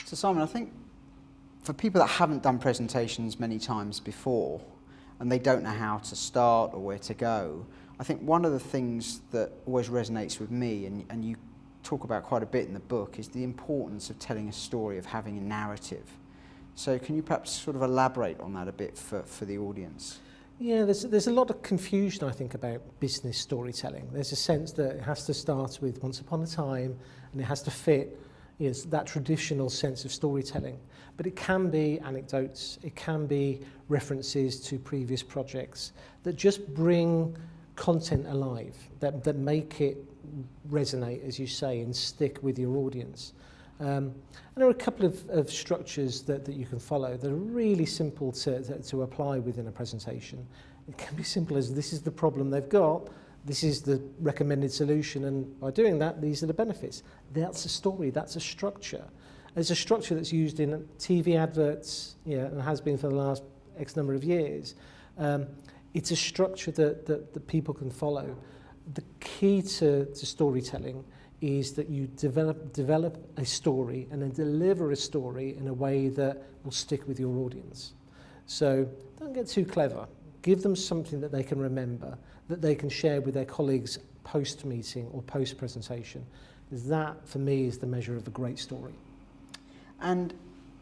So Simon, I think for people that haven't done presentations many times before and they don't know how to start or where to go, I think one of the things that always resonates with me, and you talk about quite a bit in the book, is the importance of telling a story, of having a narrative. So can you perhaps sort of elaborate on that a bit for the audience? Yeah, there's a lot of confusion, I think, about business storytelling. There's a sense that it has to start with once upon a time and it has to fit that traditional sense of storytelling. But it can be anecdotes, it can be references to previous projects that just bring content alive, that make it resonate, as you say, and stick with your audience. And there are a couple of structures that you can follow that are really simple to apply within a presentation. It can be simple as this is the problem they've got, this is the recommended solution, and by doing that, these are the benefits. That's a story, that's a structure. There's a structure that's used in TV adverts, and has been for the last X number of years. It's a structure that people can follow. The key to storytelling is that you develop a story and then deliver a story in a way that will stick with your audience. So don't get too clever. Give them something that they can remember, that they can share with their colleagues post-meeting or post-presentation. That, for me, is the measure of a great story. And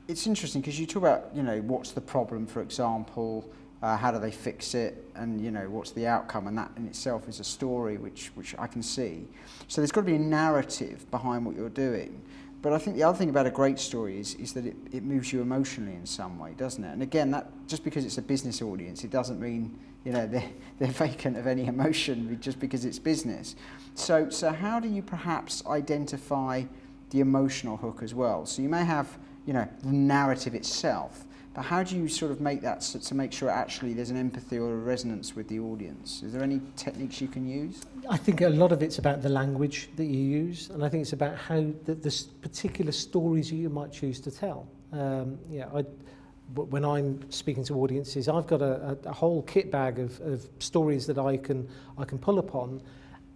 it's interesting because you talk about, what's the problem, for example, how do they fix it, and what's the outcome, and that in itself is a story which I can see. So there's got to be a narrative behind what you're doing. But I think the other thing about a great story is that it moves you emotionally in some way, doesn't it? And again, that just because it's a business audience, it doesn't mean they're vacant of any emotion just because it's business. So how do you perhaps identify the emotional hook as well? So you may have the narrative itself, but how do you sort of make that to make sure actually there's an empathy or a resonance with the audience? Is there any techniques you can use? I think a lot of it's about the language that you use, and I think it's about how the particular stories you might choose to tell. When I'm speaking to audiences, I've got a whole kit bag of stories that I can pull upon.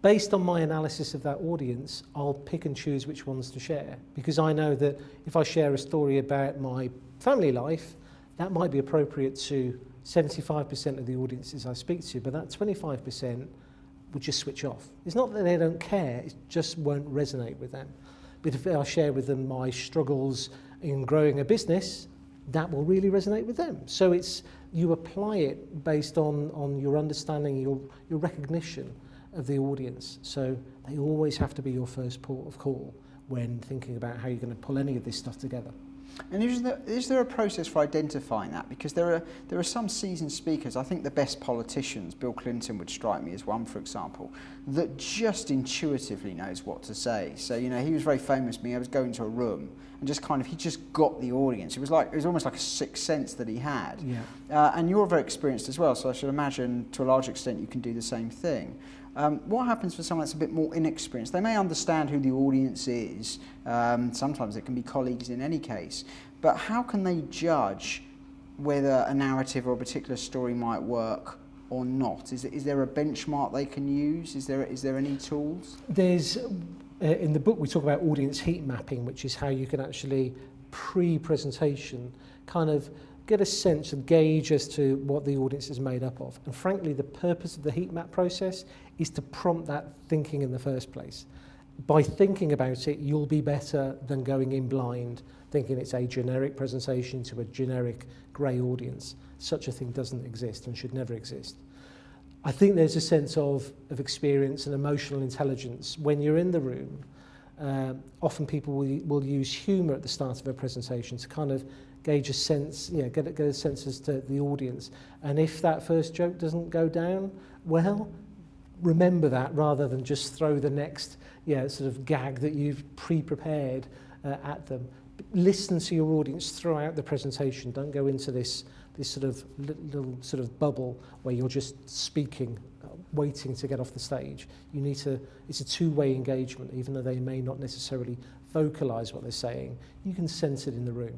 Based on my analysis of that audience, I'll pick and choose which ones to share, because I know that if I share a story about my family life, that might be appropriate to 75% of the audiences I speak to, but that 25% would just switch off. It's not that they don't care, it just won't resonate with them. But if I share with them my struggles in growing a business, that will really resonate with them. So you apply it based on your understanding, your recognition of the audience. So they always have to be your first port of call when thinking about how you're going to pull any of this stuff together. And is there a process for identifying that? Because there are some seasoned speakers, I think the best politicians, Bill Clinton would strike me as one, for example, that just intuitively knows what to say. So, he was very famous. I was going to a room and just he just got the audience. It was almost like a sixth sense that he had. Yeah. And you're very experienced as well, so I should imagine to a large extent you can do the same thing. What happens for someone that's a bit more inexperienced? They may understand who the audience is. Sometimes it can be colleagues in any case. But how can they judge whether a narrative or a particular story might work or not? Is there a benchmark they can use? Is there any tools? There's in the book we talk about audience heat mapping, which is how you can actually pre-presentation kind of get a sense and gauge as to what the audience is made up of. And frankly, the purpose of the heat map process is to prompt that thinking in the first place. By thinking about it, you'll be better than going in blind, thinking it's a generic presentation to a generic grey audience. Such a thing doesn't exist and should never exist. I think there's a sense of experience and emotional intelligence when you're in the room. Often people will use humour at the start of a presentation to kind of gauge a sense, get a sense as to the audience. And if that first joke doesn't go down, well, remember that rather than just throw the next sort of gag that you've pre-prepared at them. But listen to your audience throughout the presentation. Don't go into this sort of little sort of bubble where you're just speaking, waiting to get off the stage. It's a two-way engagement, even though they may not necessarily vocalize what they're saying. You can sense it in the room.